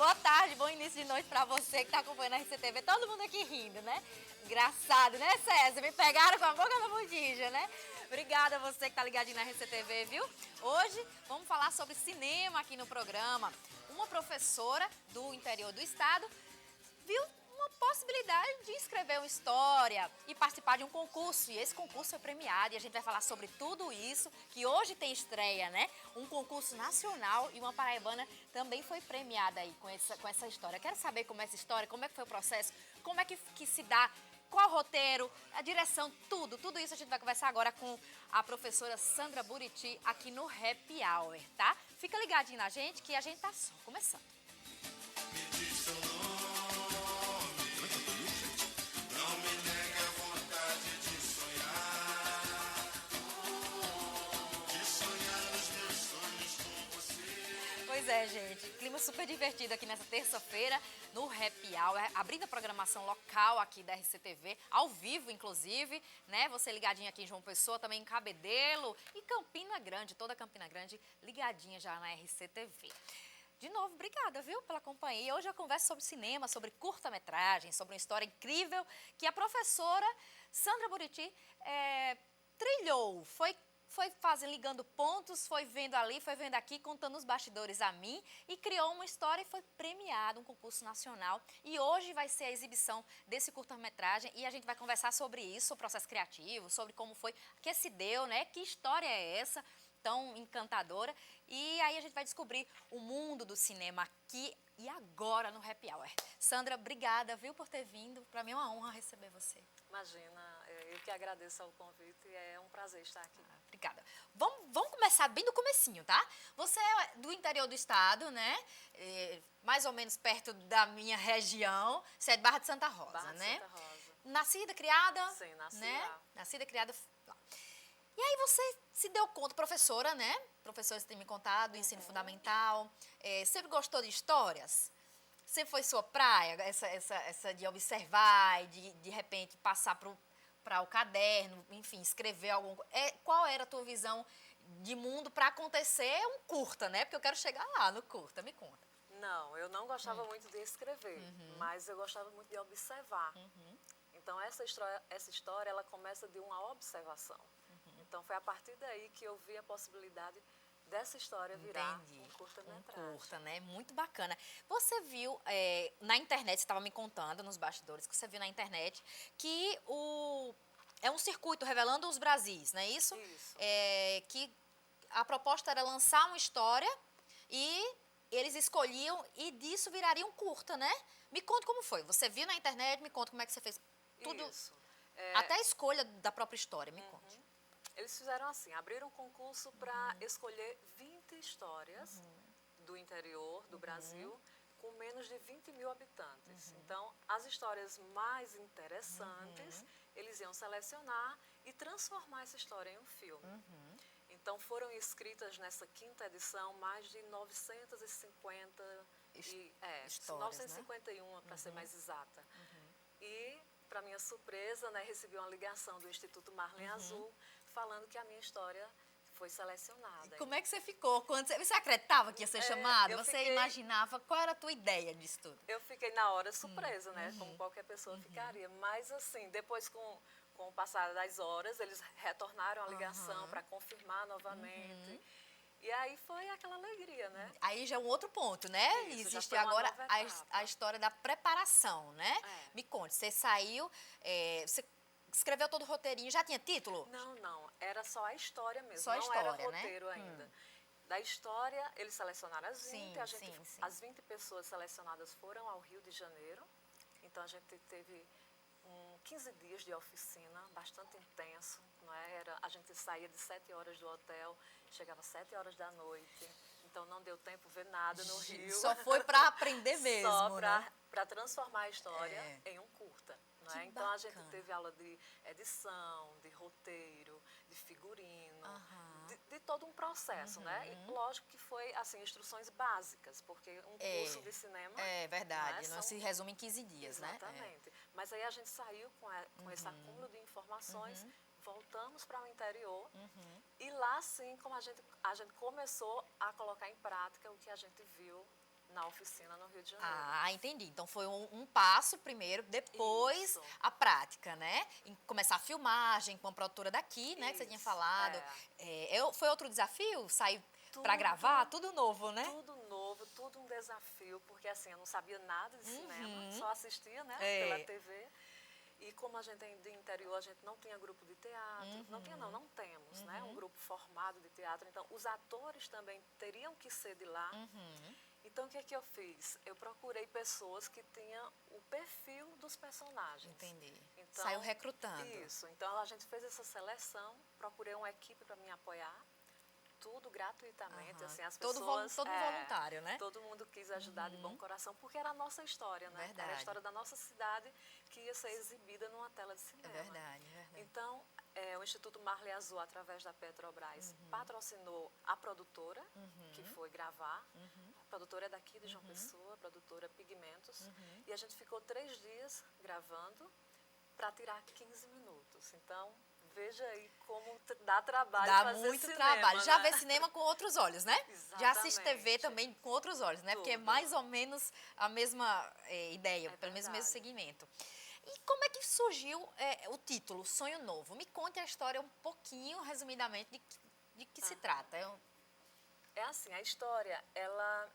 Boa tarde, bom início de noite pra você que tá acompanhando a RCTV. Todo mundo aqui rindo, né? Engraçado, né, César? Me pegaram com a boca na botija, né? Obrigada a você que tá ligadinho na RCTV, viu? Hoje vamos falar sobre cinema aqui no programa. Uma professora do interior do estado viu uma possibilidade de escrever uma história e participar de um concurso. E esse concurso foi premiado e a gente vai falar sobre tudo isso, que hoje tem estreia, né? Um concurso nacional e uma paraibana também foi premiada aí com essa história. Quero saber como é essa história, como é que foi o processo, como é que se dá, qual o roteiro, a direção, tudo isso a gente vai conversar agora com a professora Sandra Buriti aqui no Happy Hour, tá? Fica ligadinho na gente que a gente tá só começando. Pois é, gente, clima super divertido aqui nessa terça-feira no Happy Hour, abrindo a programação local aqui da RCTV, ao vivo inclusive, né? Você ligadinho aqui em João Pessoa, também em Cabedelo e Campina Grande, toda Campina Grande ligadinha já na RCTV. De novo, obrigada, viu, pela companhia. Hoje eu converso sobre cinema, sobre curta-metragem, sobre uma história incrível que a professora Sandra Buriti trilhou, foi fazendo, ligando pontos, foi vendo ali, foi vendo aqui, contando os bastidores a mim e criou uma história e foi premiado, um concurso nacional. E hoje vai ser a exibição desse curta-metragem e a gente vai conversar sobre isso, o processo criativo, sobre como foi, que se deu, né? Que história é essa tão encantadora? E aí a gente vai descobrir o mundo do cinema aqui e agora no Happy Hour. Sandra, obrigada, viu, por ter vindo. Para mim é uma honra receber você. Imagina, eu que agradeço ao convite e é um prazer estar aqui. Obrigada. Vamos começar bem do comecinho, tá? Você é do interior do estado, né? Mais ou menos perto da minha região. Você é de Barra de Santa Rosa, Barra né? de Santa Rosa. Nascida, criada? Sim, nasci né? lá. Nascida, criada lá. E aí você se deu conta, professora, né? Professora, você tem me contado, ensino fundamental. Sempre gostou de histórias? Sempre foi sua praia, essa de observar e de repente passar para o caderno, enfim, escrever algum... Qual era a tua visão de mundo para acontecer um curta, né? Porque eu quero chegar lá no curta, me conta. Não, eu não gostava muito de escrever, mas eu gostava muito de observar. Então essa história ela começa de uma observação. Então foi a partir daí que eu vi a possibilidade dessa história virar um curta-metragem. Um curta, né? Muito bacana. Você viu na internet, você estava me contando nos bastidores, que você viu na internet que é um circuito revelando os Brasis, não é isso? Isso. Que a proposta era lançar uma história e eles escolhiam e disso viraria um curta, né? Me conta como foi. Você viu na internet, me conta como é que você fez tudo. Isso. Até a escolha da própria história, me conte. Eles fizeram assim, abriram um concurso para escolher 20 histórias do interior do Brasil com menos de 20 mil habitantes. Então, as histórias mais interessantes, eles iam selecionar e transformar essa história em um filme. Então, foram escritas nessa quinta edição mais de 950 histórias, 951, né? Para ser mais exata. E, para minha surpresa, né, recebi uma ligação do Instituto Marlin Azul falando que a minha história foi selecionada. Como é que você ficou? Você acreditava que ia ser chamada? Você imaginava? Qual era a tua ideia disso tudo? Eu fiquei na hora surpresa, né? Como qualquer pessoa ficaria. Mas assim, depois com o passar das horas, eles retornaram a ligação para confirmar novamente. E aí foi aquela alegria, né? Aí já é um outro ponto, né? Isso, existe agora a história da preparação, né? É. Me conte, você saiu, você escreveu todo o roteirinho, já tinha título? Não. Era só a história mesmo. Só a história, não era roteiro ainda. Da história, eles selecionaram as 20. As 20 pessoas selecionadas foram ao Rio de Janeiro. Então, a gente teve 15 dias de oficina, bastante intenso. Não é? A gente saía de 7 horas do hotel, chegava às 7 horas da noite. Então, não deu tempo ver nada no Rio. Só foi para aprender mesmo, Só né? para transformar a história em um curta. Não é? Então, bacana. a gente teve aula de edição, de roteiro, de figurino, de todo um processo, né? E lógico que foi, assim, instruções básicas, porque um curso de cinema... É verdade, né, não se resume em 15 dias, exatamente. Mas aí a gente saiu com esse acúmulo de informações, voltamos para o interior e lá, sim, como a gente começou a colocar em prática o que a gente viu na oficina no Rio de Janeiro. Ah, entendi. Então foi um passo primeiro, depois Isso. a prática, né? Em começar a filmagem com a produtora daqui, né? Que você tinha Isso, falado. Foi outro desafio? Sair pra gravar? Tudo novo, né? Tudo novo, tudo um desafio, porque assim, eu não sabia nada de cinema, só assistia, né, É. pela TV. E como a gente é do interior, a gente não tinha grupo de teatro, não temos, né, um grupo formado de teatro. Então, os atores também teriam que ser de lá. Então, o que é que eu fiz? Eu procurei pessoas que tinham o perfil dos personagens. Entendi. Então, Saiu recrutando. Isso. Então, a gente fez essa seleção, procurei uma equipe para me apoiar. Tudo gratuitamente, assim, as pessoas... Todo voluntário, né? Todo mundo quis ajudar de bom coração, porque era a nossa história, né? Verdade. Era a história da nossa cidade que ia ser exibida numa tela de cinema. É verdade, é verdade. Então, o Instituto Marley Azul, através da Petrobras, patrocinou a produtora, que foi gravar. A produtora é daqui de João Pessoa, a produtora Pigmentos. E a gente ficou 3 dias gravando para tirar 15 minutos. Então, veja aí como dá trabalho fazer cinema. Dá muito trabalho. Né? Já vê cinema com outros olhos, né? Exatamente. Já assiste TV também com outros olhos, né? Tudo. Porque é mais ou menos a mesma ideia, pelo menos o mesmo segmento. E como é que surgiu o título, Sonho Novo? Me conte a história um pouquinho, resumidamente, de que se trata. É assim, a história, ela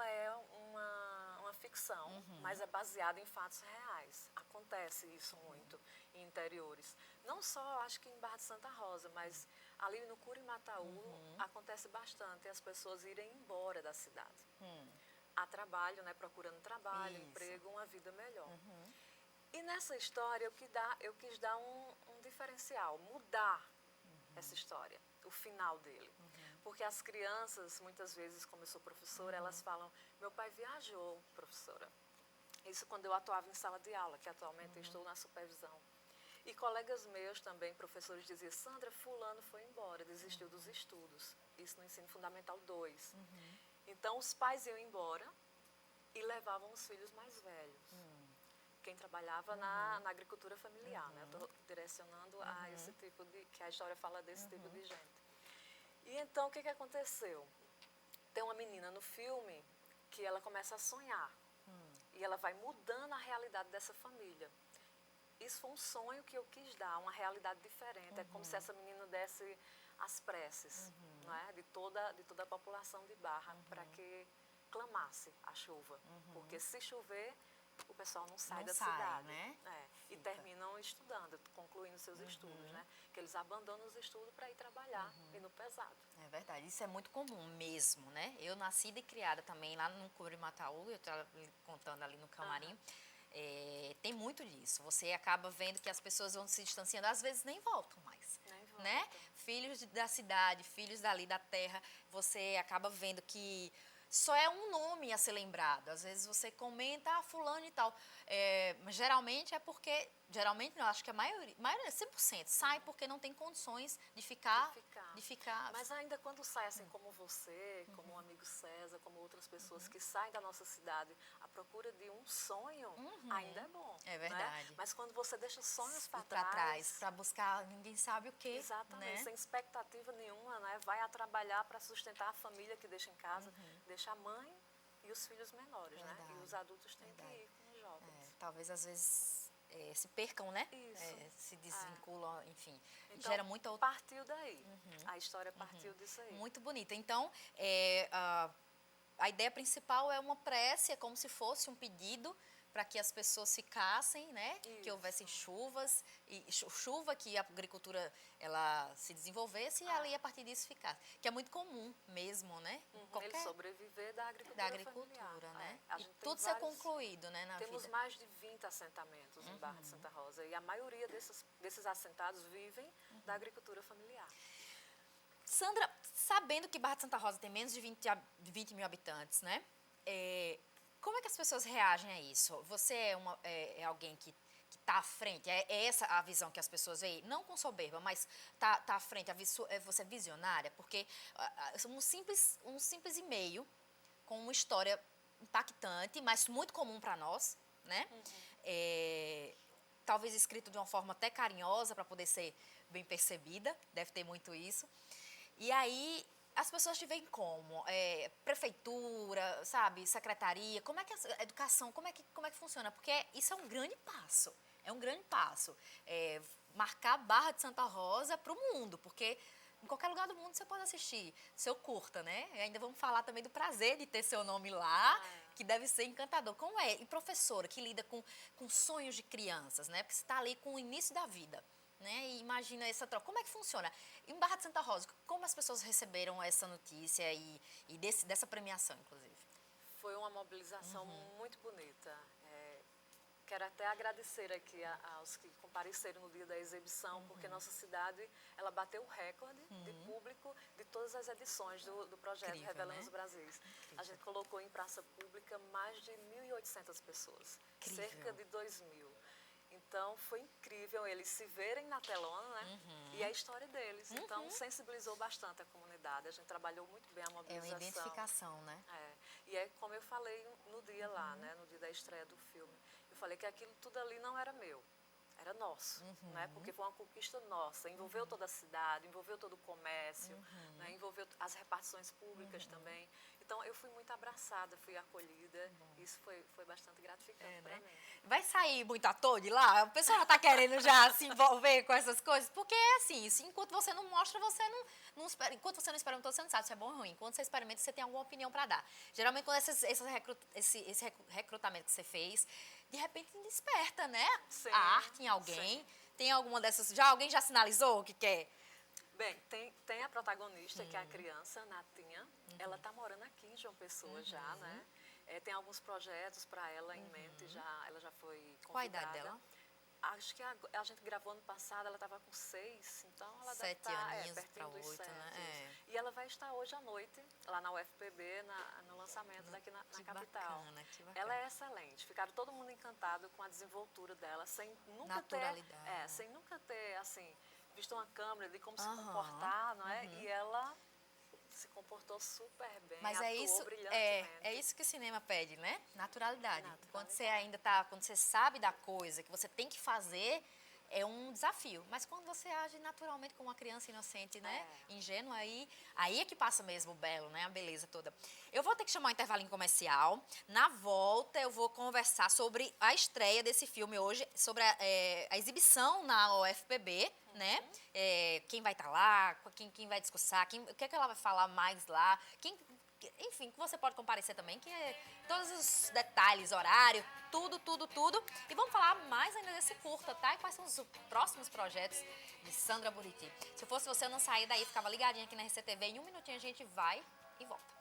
é uma ficção, mas é baseada em fatos reais. Acontece isso muito em interiores. Não só, acho que em Barra de Santa Rosa, mas ali no Curimataú acontece bastante as pessoas irem embora da cidade. A trabalho, né, procurando trabalho, emprego, uma vida melhor. E nessa história eu quis dar um diferencial, mudar essa história, o final dele. Porque as crianças, muitas vezes, como eu sou professora, elas falam, meu pai viajou, professora. Isso quando eu atuava em sala de aula, que atualmente eu estou na supervisão. E colegas meus também, professores, diziam, Sandra, fulano foi embora, desistiu dos estudos. Isso no ensino fundamental 2. Então, os pais iam embora e levavam os filhos mais velhos. Quem trabalhava na agricultura familiar, né? Eu estou direcionando a esse tipo de... que a história fala desse tipo de gente. E então, o que aconteceu? Tem uma menina no filme que ela começa a sonhar. E ela vai mudando a realidade dessa família. Isso foi um sonho que eu quis dar, uma realidade diferente. É como se essa menina desse as preces, não é? de toda a população de Barra, para que clamasse a chuva. Porque se chover, o pessoal não sai da cidade. Né? E terminam estudando, concluindo seus estudos, né? Que eles abandonam os estudos para ir trabalhar e no pesado. É verdade, isso é muito comum mesmo, né? Eu nascida e criada também lá no Curimataú, eu estava contando ali no camarim, tem muito disso. Você acaba vendo que as pessoas vão se distanciando, às vezes nem voltam mais. Né? Filhos da cidade, filhos dali da terra, você acaba vendo que só é um nome a ser lembrado. Às vezes você comenta, fulano e tal. Mas geralmente é porque, geralmente não, acho que a maioria 100%, sai porque não tem condições de ficar. Mas ainda quando sai assim como você, como o amigo César, como outras pessoas que saem da nossa cidade à procura de um sonho, ainda é bom. É verdade. Né? Mas quando você deixa sonhos para trás, para buscar ninguém sabe o quê. Exatamente, né? sem expectativa nenhuma, né? Vai a trabalhar para sustentar a família que deixa em casa, deixa a mãe e os filhos menores, né? E os adultos têm que ir com os jovens. Talvez às vezes se percam, né? Se desvinculam, enfim. Então, gera muita outra... partiu daí. A história partiu disso aí. Muito bonita. Então, a ideia principal é uma prece, é como se fosse um pedido para que as pessoas ficassem, né? Isso. Que houvessem chuvas, chuva, que a agricultura ela se desenvolvesse e ali a partir disso ficasse. Que é muito comum mesmo, né? Ele sobreviver da agricultura familiar. Né? E tudo ser concluído, né, na Temos vida. mais de 20 assentamentos em Barra de Santa Rosa e a maioria desses assentados vivem da agricultura familiar. Sandra, sabendo que Barra de Santa Rosa tem menos de 20 mil habitantes, né? Como é que as pessoas reagem a isso? Você é alguém que está à frente? É essa a visão que as pessoas veem? Não com soberba, mas está à frente. Você é visionária? Porque um simples e-mail com uma história impactante, mas muito comum para nós, né? Talvez escrito de uma forma até carinhosa para poder ser bem percebida. Deve ter muito isso. E aí, as pessoas te veem como? Prefeitura, sabe? Secretaria? Como é que a educação, como é que funciona? Porque isso é um grande passo. É um grande passo. Marcar Barra de Santa Rosa para o mundo, porque em qualquer lugar do mundo você pode assistir. Seu curta, né? E ainda vamos falar também do prazer de ter seu nome lá, que deve ser encantador. Como é? E professora que lida com sonhos de crianças, né? Porque você está ali com o início da vida. Né? E imagina essa troca. Como é que funciona? Em Barra de Santa Rosa, como as pessoas receberam essa notícia e dessa premiação, inclusive? Foi uma mobilização muito bonita. Quero até agradecer aqui aos que compareceram no dia da exibição, porque nossa cidade, ela bateu o recorde de público de todas as edições do projeto Incrível, Revelando né? os Brasis. A gente colocou em praça pública mais de 1.800 pessoas, Incrível. cerca de 2.000. Então, foi incrível eles se verem na telona, né? E a história deles. Então, sensibilizou bastante a comunidade. A gente trabalhou muito bem a É uma mobilização. identificação, né? E é como eu falei no dia lá, né? No dia da estreia do filme. Eu falei que aquilo tudo ali não era meu. Era nosso, né? Porque foi uma conquista nossa. Envolveu toda a cidade, envolveu todo o comércio, né? Envolveu as repartições públicas também. Então, eu fui muito abraçada, fui acolhida. Isso foi bastante gratificante para mim. Vai sair muito ator de lá? O pessoal já tá querendo já se envolver com essas coisas? Porque é assim, enquanto você não mostra, você não espera. Enquanto você não experimenta, você não sabe se é bom ou ruim. Enquanto você experimenta, você tem alguma opinião para dar. Geralmente, quando esse recrutamento que você fez, de repente desperta, né? Sim, A arte em alguém. sim. Tem alguma dessas. Alguém já sinalizou o que quer? Bem, tem a protagonista, que é a criança, Natinha. Ela está morando aqui em João Pessoa já, né? Tem alguns projetos para ela em mente já. Ela já foi convidada. Qual a idade dela? Acho que a gente gravou ano passado, ela estava com 6, então ela deve 7 estar aninhos pertinho pra dos 8, 7. né? E ela vai estar hoje à noite, lá na UFPB, no lançamento daqui na capital. Bacana, que bacana. Ela é excelente. Ficaram todo mundo encantado com a desenvoltura dela, sem nunca Naturalidade. sem nunca ter, assim, visto uma câmera de como se comportar, não é? E ela se comportou super bem, Mas atuou brilhantemente. é isso que o cinema pede, né? Naturalidade. Quando você ainda tá, quando você sabe da coisa que você tem que fazer, é um desafio. Mas quando você age naturalmente como uma criança inocente, né? Ingênua, aí é que passa mesmo o belo, né? A beleza toda. Eu vou ter que chamar um intervalinho comercial. Na volta, eu vou conversar sobre a estreia desse filme hoje, sobre a exibição na UFPB, né? Quem vai estar lá, quem vai discursar, o que é que ela vai falar mais lá, enfim, que você pode comparecer também, que é todos os detalhes, horário, tudo. E vamos falar mais ainda desse curta, tá? E quais são os próximos projetos de Sandra Buriti. Se eu fosse você, eu não sair daí, ficava ligadinha aqui na RCTV. Em um minutinho a gente vai e volta.